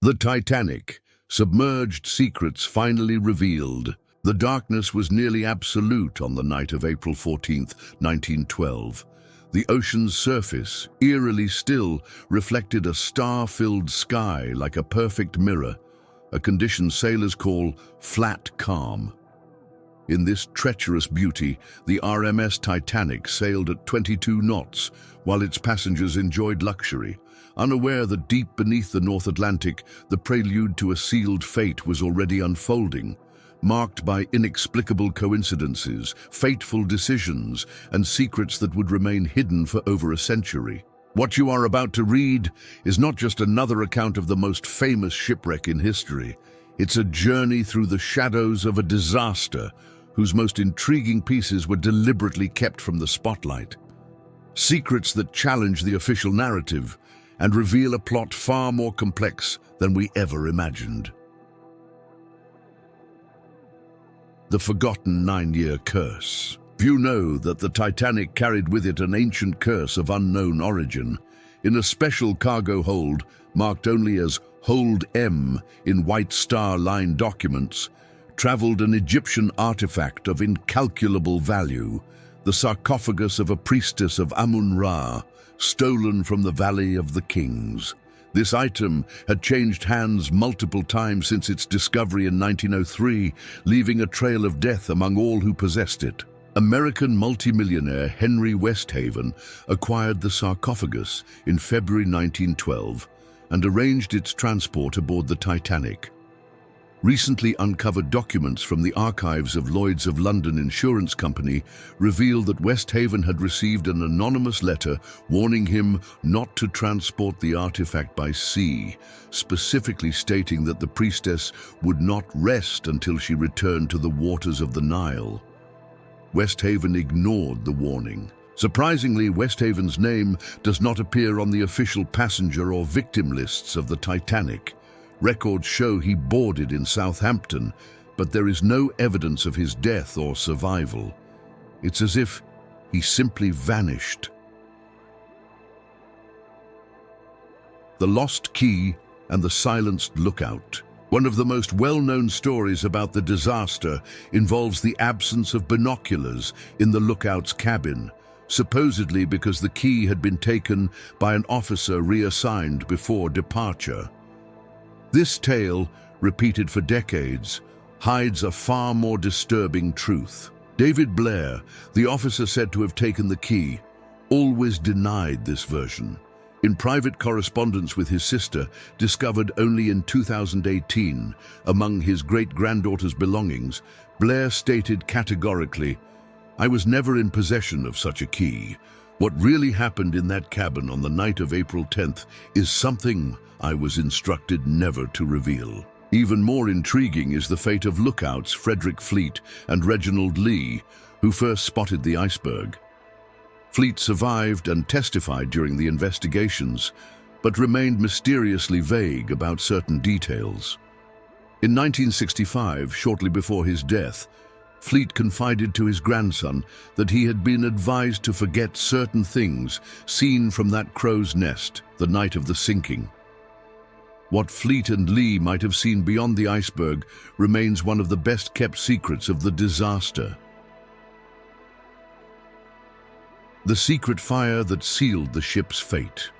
The Titanic, submerged secrets finally revealed. The darkness was nearly absolute on the night of April 14th, 1912. The ocean's surface, eerily still, reflected a star-filled sky like a perfect mirror, a condition sailors call flat calm. In this treacherous beauty, the RMS Titanic sailed at 22 knots, while its passengers enjoyed luxury, unaware that deep beneath the North Atlantic, the prelude to a sealed fate was already unfolding, marked by inexplicable coincidences, fateful decisions, and secrets that would remain hidden for over a century. What you are about to read is not just another account of the most famous shipwreck in history. It's a journey through the shadows of a disaster whose most intriguing pieces were deliberately kept from the spotlight. Secrets that challenge the official narrative and reveal a plot far more complex than we ever imagined. The forgotten 9-year curse. Few know that the Titanic carried with it an ancient curse of unknown origin. In a special cargo hold, marked only as Hold M in White Star Line documents, traveled an Egyptian artifact of incalculable value, the sarcophagus of a priestess of Amun-Ra, stolen from the Valley of the Kings. This item had changed hands multiple times since its discovery in 1903, leaving a trail of death among all who possessed it. American multimillionaire Henry Westhaven acquired the sarcophagus in February 1912 and arranged its transport aboard the Titanic. Recently uncovered documents from the archives of Lloyd's of London Insurance Company reveal that Westhaven had received an anonymous letter warning him not to transport the artifact by sea, specifically stating that the priestess would not rest until she returned to the waters of the Nile. Westhaven ignored the warning. Surprisingly, Westhaven's name does not appear on the official passenger or victim lists of the Titanic. Records show he boarded in Southampton, but there is no evidence of his death or survival. It's as if he simply vanished. The Lost Key and the Silenced Lookout. One of the most well-known stories about the disaster involves the absence of binoculars in the lookout's cabin, supposedly because the key had been taken by an officer reassigned before departure. This tale, repeated for decades, hides a far more disturbing truth. David Blair, the officer said to have taken the key, always denied this version. In private correspondence with his sister, discovered only in 2018 among his great-granddaughter's belongings, Blair stated categorically, "I was never in possession of such a key. What really happened in that cabin on the night of April 10th is something I was instructed never to reveal." Even more intriguing is the fate of lookouts Frederick Fleet and Reginald Lee, who first spotted the iceberg. Fleet survived and testified during the investigations, but remained mysteriously vague about certain details. In 1965, shortly before his death, Fleet confided to his grandson that he had been advised to forget certain things seen from that crow's nest the night of the sinking. What Fleet and Lee might have seen beyond the iceberg remains one of the best-kept secrets of the disaster. The secret fire that sealed the ship's fate.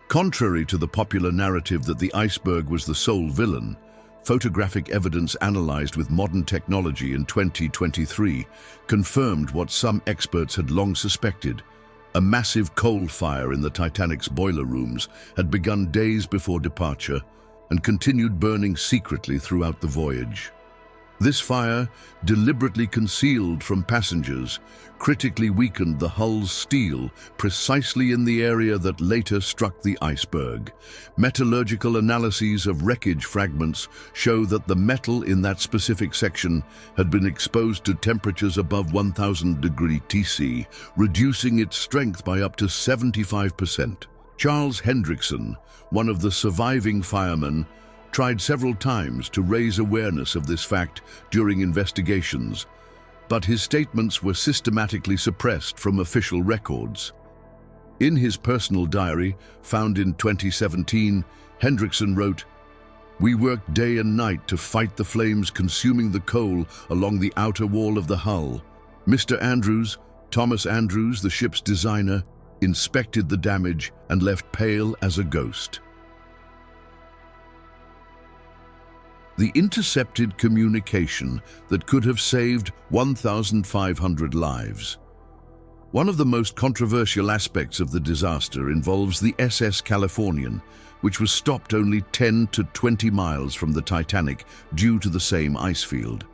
Contrary to the popular narrative that the iceberg was the sole villain, photographic evidence analyzed with modern technology in 2023 confirmed what some experts had long suspected. A massive coal fire in the Titanic's boiler rooms had begun days before departure and continued burning secretly throughout the voyage. This fire, deliberately concealed from passengers, critically weakened the hull's steel precisely in the area that later struck the iceberg. Metallurgical analyses of wreckage fragments show that the metal in that specific section had been exposed to temperatures above 1000 degrees TC, reducing its strength by up to 75%. Charles Hendrickson, one of the surviving firemen, tried several times to raise awareness of this fact during investigations, but his statements were systematically suppressed from official records. In his personal diary, found in 2017, Hendrickson wrote, "We worked day and night to fight the flames consuming the coal along the outer wall of the hull. Mr. Andrews, Thomas Andrews, the ship's designer, inspected the damage and left pale as a ghost." The intercepted communication that could have saved 1,500 lives. One of the most controversial aspects of the disaster involves the SS Californian, which was stopped only 10 to 20 miles from the Titanic due to the same ice field.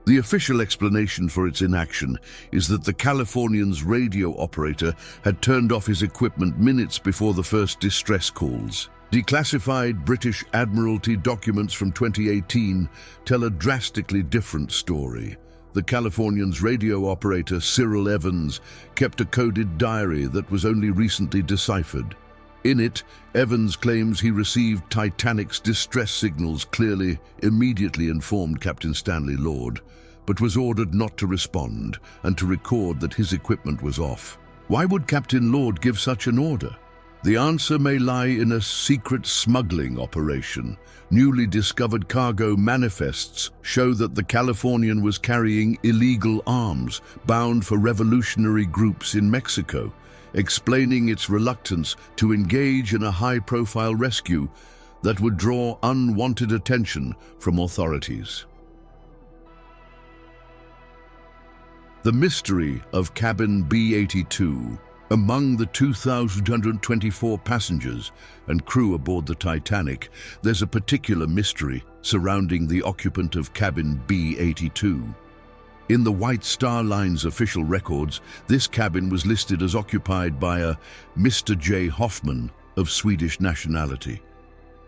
The official explanation for its inaction is that the Californian's radio operator had turned off his equipment minutes before the first distress calls. Declassified British Admiralty documents from 2018 tell a drastically different story. The Californian's radio operator, Cyril Evans, kept a coded diary that was only recently deciphered. In it, Evans claims he received Titanic's distress signals clearly, immediately informed Captain Stanley Lord, but was ordered not to respond and to record that his equipment was off. Why would Captain Lord give such an order? The answer may lie in a secret smuggling operation. Newly discovered cargo manifests show that the Californian was carrying illegal arms bound for revolutionary groups in Mexico, explaining its reluctance to engage in a high-profile rescue that would draw unwanted attention from authorities. The mystery of cabin B-82. Among the 2,224 passengers and crew aboard the Titanic, there's a particular mystery surrounding the occupant of cabin B-82. In the White Star Line's official records, this cabin was listed as occupied by a Mr. J. Hoffman of Swedish nationality.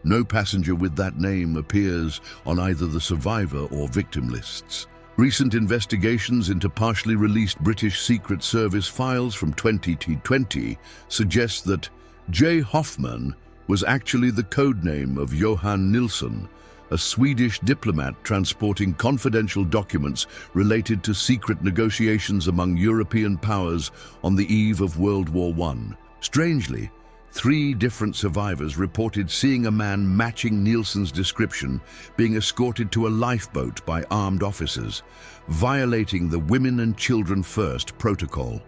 No passenger with that name appears on either the survivor or victim lists. Recent investigations into partially released British Secret Service files from 2020 suggest that J. Hoffman was actually the codename of Johan Nilsson, a Swedish diplomat transporting confidential documents related to secret negotiations among European powers on the eve of World War I. Strangely, 3 different survivors reported seeing a man matching Nilsson's description being escorted to a lifeboat by armed officers, violating the Women and Children First protocol.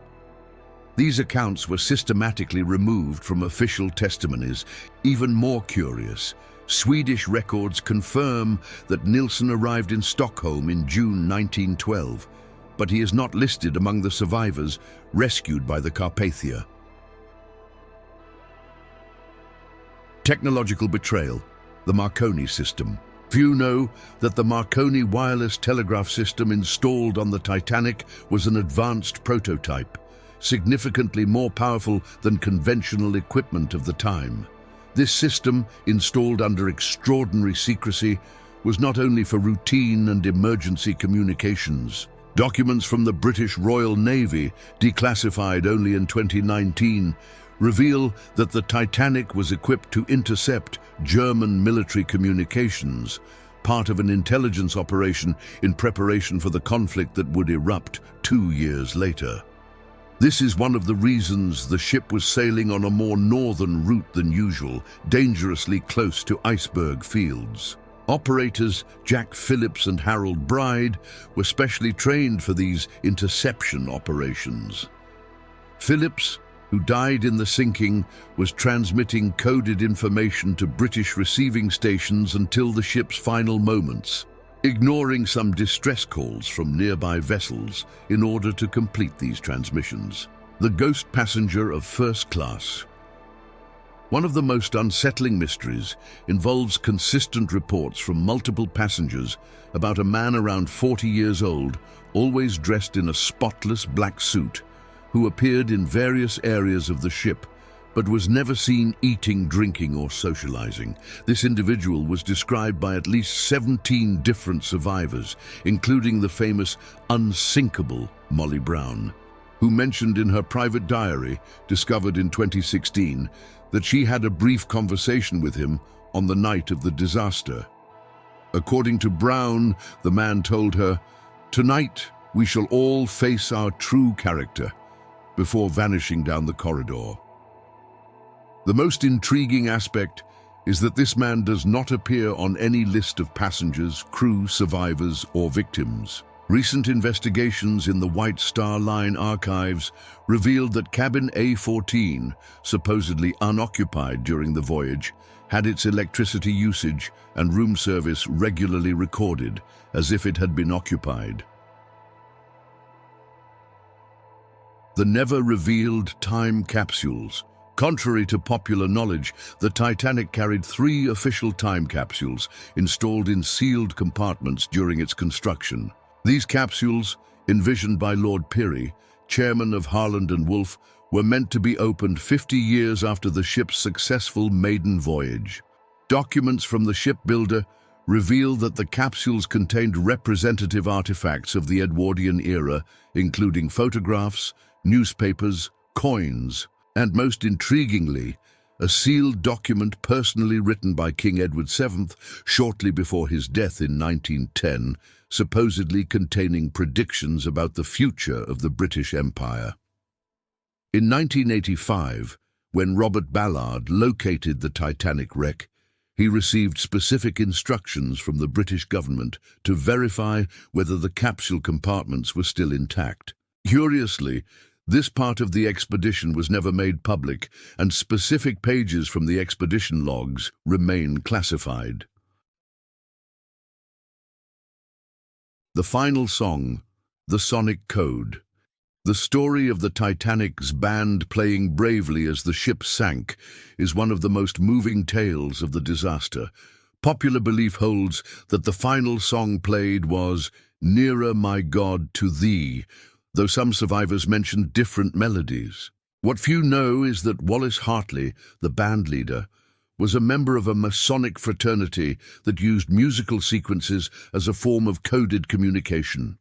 These accounts were systematically removed from official testimonies. Even more curious, Swedish records confirm that Nilsson arrived in Stockholm in June 1912, but he is not listed among the survivors rescued by the Carpathia. Technological betrayal, the Marconi system. Few know that the Marconi wireless telegraph system installed on the Titanic was an advanced prototype, significantly more powerful than conventional equipment of the time. This system, installed under extraordinary secrecy, was not only for routine and emergency communications. Documents from the British Royal Navy, declassified only in 2019, reveal that the Titanic was equipped to intercept German military communications, part of an intelligence operation in preparation for the conflict that would erupt 2 years later. This is one of the reasons the ship was sailing on a more northern route than usual, dangerously close to iceberg fields. Operators Jack Phillips and Harold Bride were specially trained for these interception operations. Phillips, who died in the sinking, was transmitting coded information to British receiving stations until the ship's final moments, ignoring some distress calls from nearby vessels in order to complete these transmissions. The ghost passenger of first class. One of the most unsettling mysteries involves consistent reports from multiple passengers about a man around 40 years old, always dressed in a spotless black suit, who appeared in various areas of the ship, but was never seen eating, drinking, or socializing. This individual was described by at least 17 different survivors, including the famous unsinkable Molly Brown, who mentioned in her private diary, discovered in 2016, that she had a brief conversation with him on the night of the disaster. According to Brown, the man told her, "Tonight we shall all face our true character," before vanishing down the corridor. The most intriguing aspect is that this man does not appear on any list of passengers, crew, survivors, or victims. Recent investigations in the White Star Line archives revealed that cabin A14, supposedly unoccupied during the voyage, had its electricity usage and room service regularly recorded, as if it had been occupied. The never-revealed time capsules. Contrary to popular knowledge, the Titanic carried 3 official time capsules installed in sealed compartments during its construction. These capsules, envisioned by Lord Pirrie, chairman of Harland and Wolff, were meant to be opened 50 years after the ship's successful maiden voyage. Documents from the shipbuilder reveal that the capsules contained representative artifacts of the Edwardian era, including photographs, newspapers, coins, and most intriguingly, a sealed document personally written by King Edward VII shortly before his death in 1910, supposedly containing predictions about the future of the British Empire. In 1985, when Robert Ballard located the Titanic wreck, he received specific instructions from the British government to verify whether the capsule compartments were still intact. Curiously, this part of the expedition was never made public, and specific pages from the expedition logs remain classified. The final song, The Sonic Code. The story of the Titanic's band playing bravely as the ship sank is one of the most moving tales of the disaster. Popular belief holds that the final song played was "Nearer, My God, to Thee," though some survivors mention different melodies. What few know is that Wallace Hartley, the band leader, was a member of a Masonic fraternity that used musical sequences as a form of coded communication.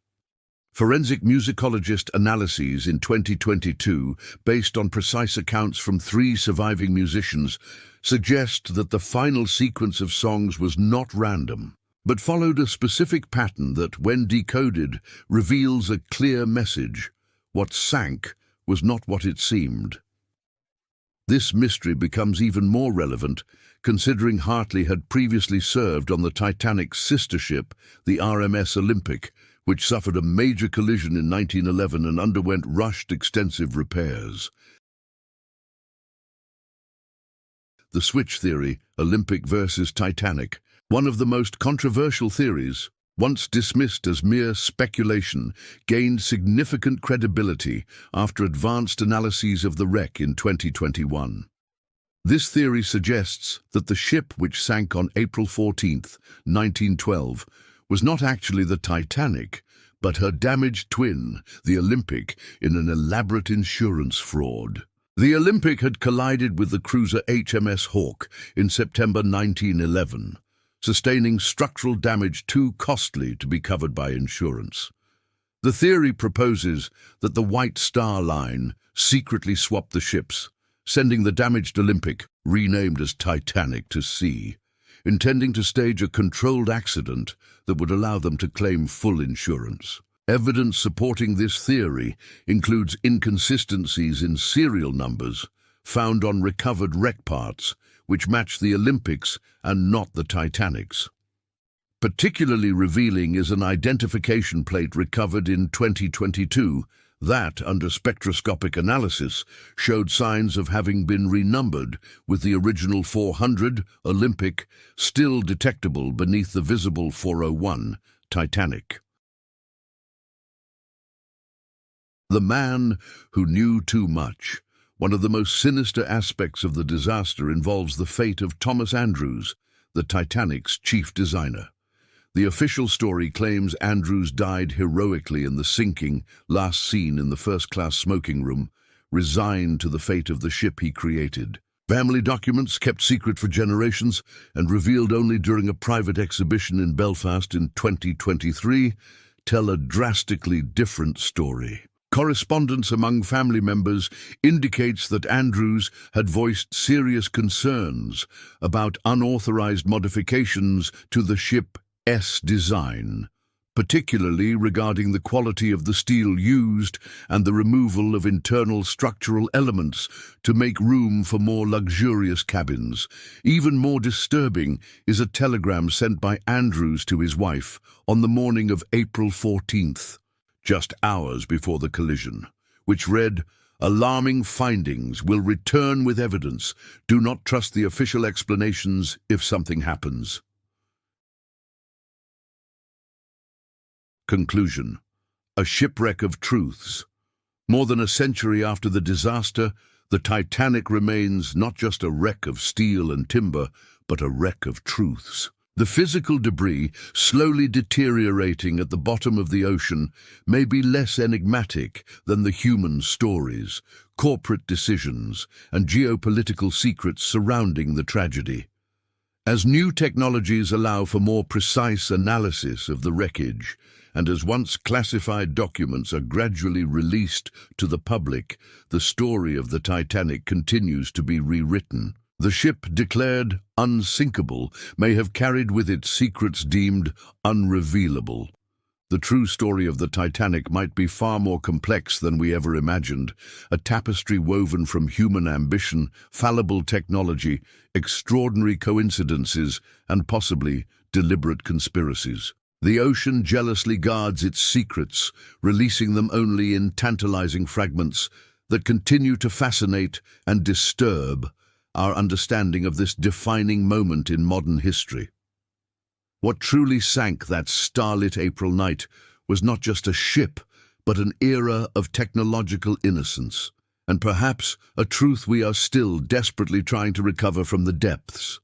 Forensic musicologist analyses in 2022, based on precise accounts from 3 surviving musicians, suggest that the final sequence of songs was not random, but followed a specific pattern that, when decoded, reveals a clear message. What sank was not what it seemed. This mystery becomes even more relevant, considering Hartley had previously served on the Titanic's sister ship, the RMS Olympic, which suffered a major collision in 1911 and underwent rushed extensive repairs. The switch theory, Olympic versus Titanic, one of the most controversial theories, once dismissed as mere speculation, gained significant credibility after advanced analyses of the wreck in 2021. This theory suggests that the ship which sank on April 14, 1912, was not actually the Titanic, but her damaged twin, the Olympic, in an elaborate insurance fraud. The Olympic had collided with the cruiser HMS Hawke in September 1911, sustaining structural damage too costly to be covered by insurance. The theory proposes that the White Star Line secretly swapped the ships, sending the damaged Olympic, renamed as Titanic, to sea, intending to stage a controlled accident that would allow them to claim full insurance. Evidence supporting this theory includes inconsistencies in serial numbers found on recovered wreck parts, which match the Olympics and not the Titanic's. Particularly revealing is an identification plate recovered in 2022 that, under spectroscopic analysis, showed signs of having been renumbered, with the original 400, Olympic, still detectable beneath the visible 401, Titanic. The man who knew too much. One of the most sinister aspects of the disaster involves the fate of Thomas Andrews, the Titanic's chief designer. The official story claims Andrews died heroically in the sinking, last seen in the first-class smoking room, resigned to the fate of the ship he created. Family documents, kept secret for generations and revealed only during a private exhibition in Belfast in 2023, tell a drastically different story. Correspondence among family members indicates that Andrews had voiced serious concerns about unauthorized modifications to the ship's design, particularly regarding the quality of the steel used and the removal of internal structural elements to make room for more luxurious cabins. Even more disturbing is a telegram sent by Andrews to his wife on the morning of April 14th, just hours before the collision, which read, "Alarming findings, will return with evidence. Do not trust the official explanations if something happens." Conclusion. A shipwreck of truths. More than a century after the disaster, the Titanic remains not just a wreck of steel and timber, but a wreck of truths. The physical debris, slowly deteriorating at the bottom of the ocean, may be less enigmatic than the human stories, corporate decisions, and geopolitical secrets surrounding the tragedy. As new technologies allow for more precise analysis of the wreckage, and as once classified documents are gradually released to the public, the story of the Titanic continues to be rewritten. The ship, declared unsinkable, may have carried with it secrets deemed unrevealable. The true story of the Titanic might be far more complex than we ever imagined, a tapestry woven from human ambition, fallible technology, extraordinary coincidences, and possibly deliberate conspiracies. The ocean jealously guards its secrets, releasing them only in tantalizing fragments that continue to fascinate and disturb our understanding of this defining moment in modern history. What truly sank that starlit April night was not just a ship, but an era of technological innocence, and perhaps a truth we are still desperately trying to recover from the depths.